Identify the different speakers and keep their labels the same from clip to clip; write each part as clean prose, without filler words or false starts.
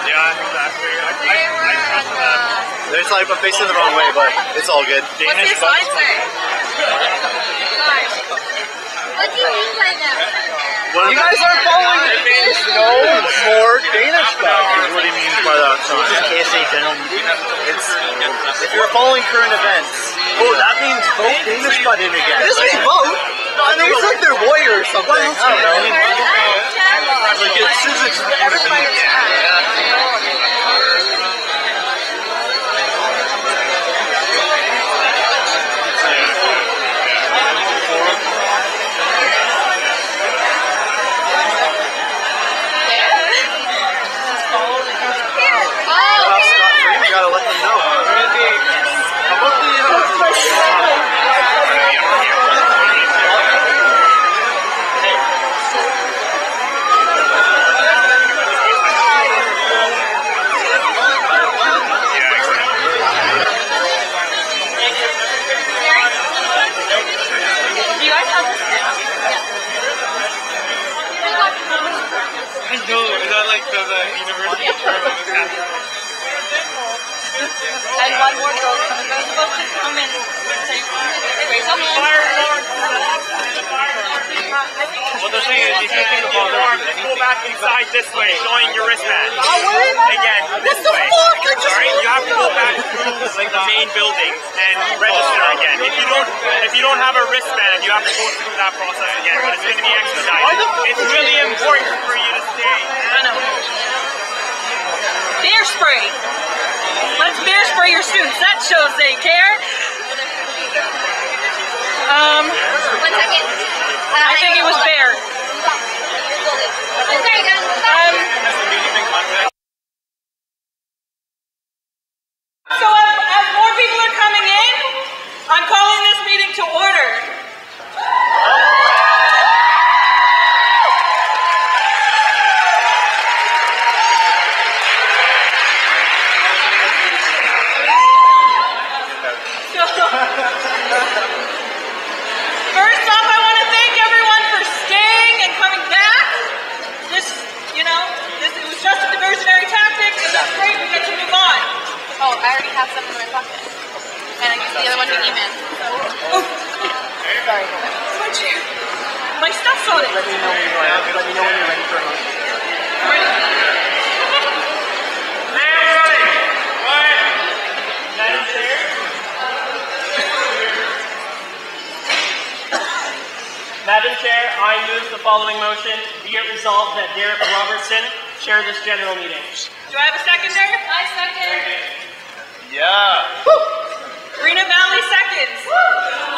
Speaker 1: Yeah, exactly. I trust that.
Speaker 2: There's like a facing the wrong way, but it's all good.
Speaker 3: What's your sign say?
Speaker 4: What do you mean by that?
Speaker 2: You guys are following no more Danish stuff is what he means by that sign. KSA general meeting. If you're following current events, oh, that means vote Danish butt in again. It doesn't mean vote. I think it's like their lawyer or something. I don't know. Like it's civics.
Speaker 3: And one more girl is supposed to come in.
Speaker 1: What they're saying is, if you think about it, just go back inside this way, showing your wristband. Again, this way. Alright, you have to go back through like the main building and register again. If you don't have a wristband, you have to go through that process again. But it's going to be expedited. It's really important for you to stay.
Speaker 3: I know. Bear spray. Let's bear spray your students. That shows they care.
Speaker 4: 1 second.
Speaker 3: I think it was bear. So as more people are coming in, I'm calling this meeting to order. First off, I want to thank everyone for staying and coming back. It was just a diversionary tactic, and that's great, we get to move on.
Speaker 4: Oh, I already have some in my pocket. And I used the other one to email.
Speaker 3: Oh. Sorry. My stuff's on it.
Speaker 2: Let me know when you're ready for a motion.
Speaker 3: Ready?
Speaker 1: Madam Chair, I move the following motion. Be it resolved that Derek Robertson chair this general meeting.
Speaker 3: Do I have a seconder? I second.
Speaker 2: Yeah.
Speaker 3: Rena Valley seconds.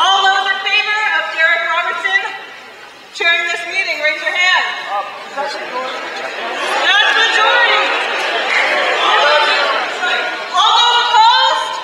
Speaker 3: All those in favor of Derek Robertson chairing this meeting, raise your hand. That's majority. All those opposed?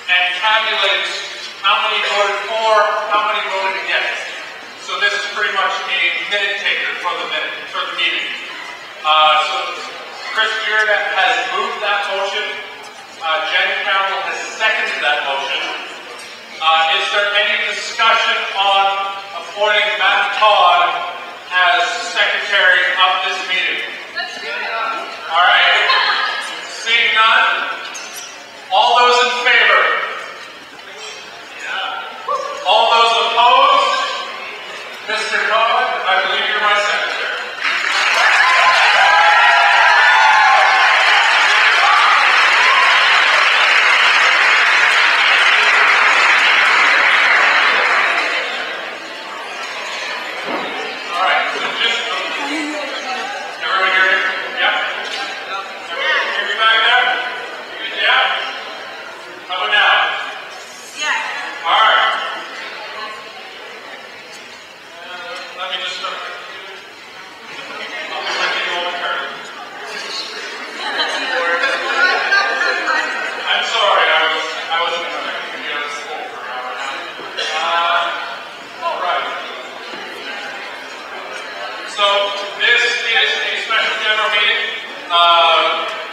Speaker 5: And tabulates how many voted for, how many voted against. So this is pretty much a minute taker for the meeting. So Chris Beard has moved that motion. Jen Campbell has seconded that motion. Is there any discussion on appointing Matt Todd as secretary of this meeting? All right. Seeing none. All those in favor? All those opposed? Mr. Todd, I believe you're my secretary. All right, so just everyone hear me? Yep. Everyone hear me back there? Yeah? How about now?
Speaker 3: Yeah.
Speaker 5: All right. Let me just start. I'll be looking momentarily. I'm sorry, I wasn't expecting to be out of school for an hour now. All right. So this is a special general meeting.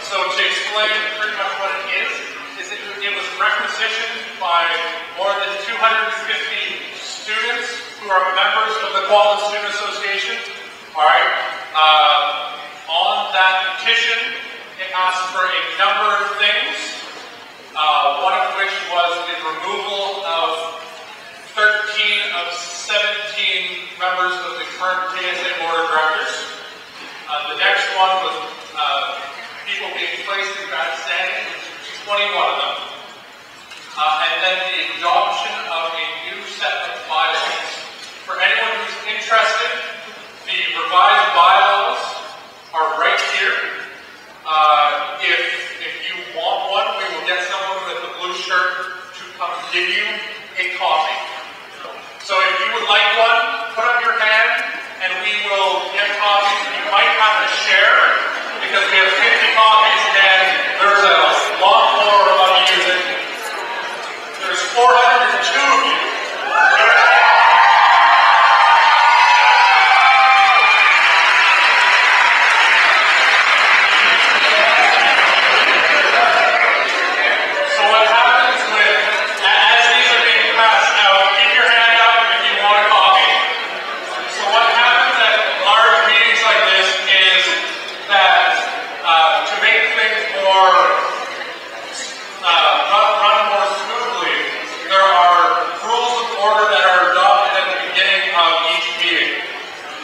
Speaker 5: So to explain pretty much what it is it was requisitioned by more than 250 students who are members of the Quality Student Association. All right. On that petition, it asked for a number of things. One of which was the removal of 13 of 17 members of the current KSA Board of Directors. The next one was people being placed in bad standing, 21 of them. And then the adoption of a new set of bylaws. For anyone who's interested, the revised bylaws are right here. If you want one, we will get someone with a blue shirt to come give you a copy. So if you would like one, put up your hand and we will get copies. You might have to share because we have 50 copies and there's a lot more unused. There's 402 of you. So what happens as these are being passed out, keep your hand up if you want a copy. So what happens at large meetings like this is that to make things more run more smoothly, there are rules of order that are adopted at the beginning of each meeting.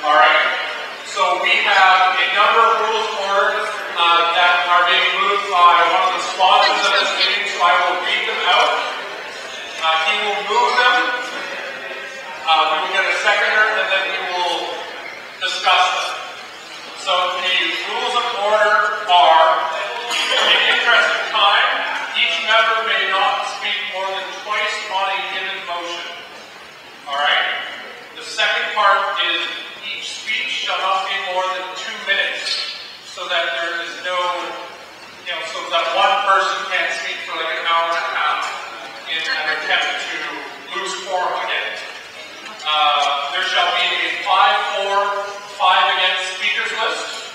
Speaker 5: All right. So we have a number of rules of order that are being moved by one of the sponsors of this meeting. So I will read them out. He will move them. We will get a seconder, and then we will discuss them. So the rules of order are, in the interest of time, each member may not speak more than twice on a given motion. All right? The second part is each speech shall not be more than 2 minutes, so that there is no, so that one person can't speak for like an hour and a half in an attempt to lose form again. There shall be a 5-4, 5 against speakers list,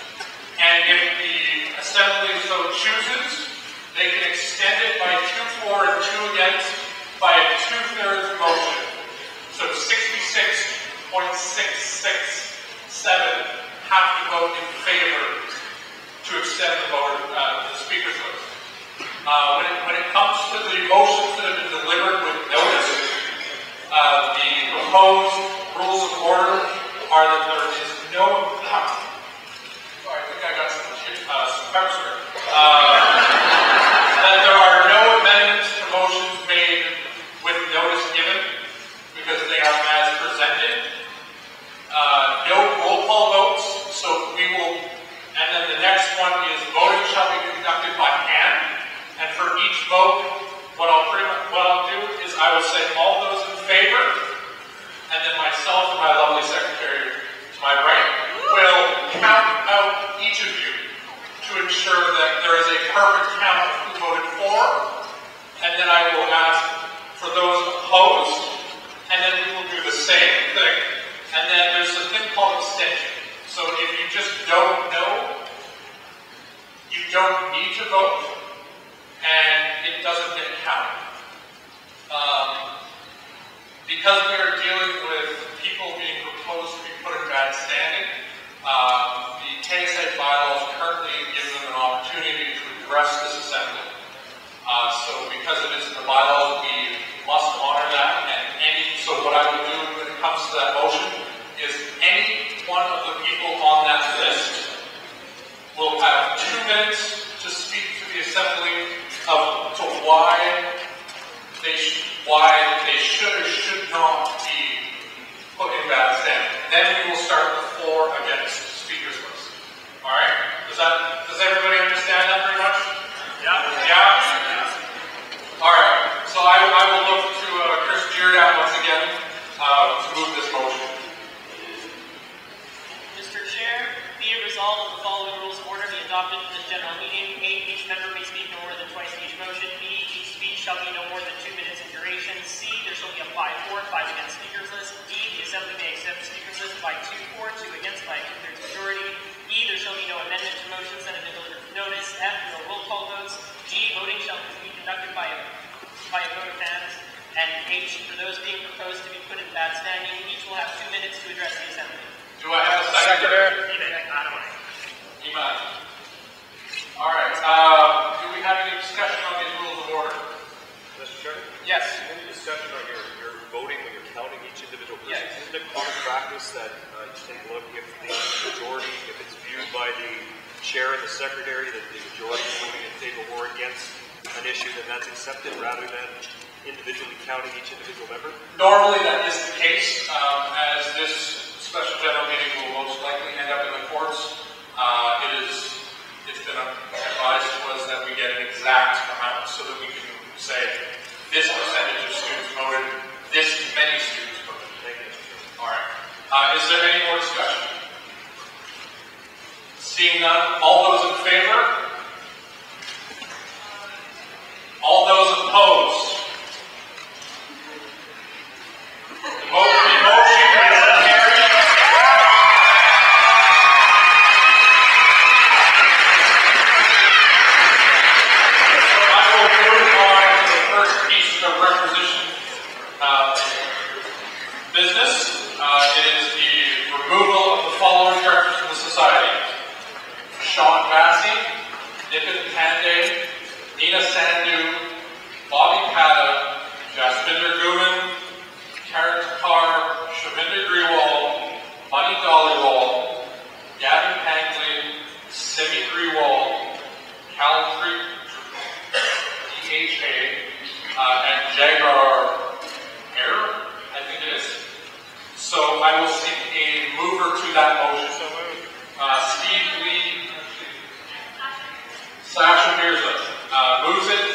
Speaker 5: and if the assembly so chooses, they can extend it by 2 for and 2 against by a 2/3 motion. So 66.667 have to vote in favor to extend the vote the speakers list. When it comes to the motions that have been delivered with notice, the proposed rules of order are that there is no. Sorry, I think I got some pepper spray. That there are no amendments to motions made with notice given because they are as presented. No roll call votes, so we will. And then the next one is voting shall be conducted by hand. And for each vote, what I'll do is I will say all those in favor, and then myself and my lovely secretary to my right will count out each of you to ensure that there is a perfect count of who voted for, and then I will ask for those opposed, and then we will do the same thing. And then there's a thing called abstention. So if you just don't know, you don't need to vote, and it doesn't get counted. Because we are dealing with people being proposed to be put in bad standing, the KSA bylaws currently give them an opportunity to address this assembly. So because it is in the bylaws, we must honor that. So what I will do when it comes to that motion is any one of the people on that list will have 2 minutes to speak to the assembly to why they should or should not be put in bad standing. Then we will start the for against speakers list. All right? Does everybody understand that pretty much? Yeah. Yeah. All right. So I will look to Chris Giordano once again to move this motion.
Speaker 6: Mr. Chair, be it resolved that the following rules of order be adopted in this general meeting. A, each member may speak no more than twice in each motion. B, each speech shall be no more than 2 minutes in duration. C, there shall be a 5 for, 5 against speakers list. D, the assembly may accept the speakers list by 2 for, 2 against by a 2/3 majority. E, there shall be no amendment to motions that have been delivered with notice. F, no roll call votes. G, voting shall be conducted by a vote of hands. And H, for those being proposed to be put in bad standing, each will have 2 minutes to address the assembly.
Speaker 5: Do I have a seconder? Iman. All right. Do we have any discussion on these rules of order?
Speaker 7: Mr. Chairman?
Speaker 5: Yes.
Speaker 7: Any discussion on your voting when you're counting each individual person?
Speaker 5: Yes.
Speaker 7: Isn't it common practice that you take a look if the majority, if it's viewed by the chair and the secretary that the majority is voting in favor or against an issue, then that's accepted rather than individually counting each individual member?
Speaker 5: Normally that is the case, as this special general meeting will most likely end up in the courts. It's been advised to us that we get an exact amount so that we can say this percentage of students voted, this many students voted.
Speaker 7: Thank you.
Speaker 5: All right. Is there any more discussion? Seeing none, all those in favor? All those opposed? The motion is carried. I will move on to the first piece of requisition business. It is the removal of the following directors from the society: Sean Massey, Nitin Pandey, Nina Sandhu, Bobby Pata, Jasminder Guman, Karen Takar, Shavinder Grewal, Bunny Dollywall, Gavin Pangley, Simi Grewal, Cal DHA, and Jagar Air, I think it is. So I will seek a mover to that motion. Steve Lee, Sasha Mirza moves it.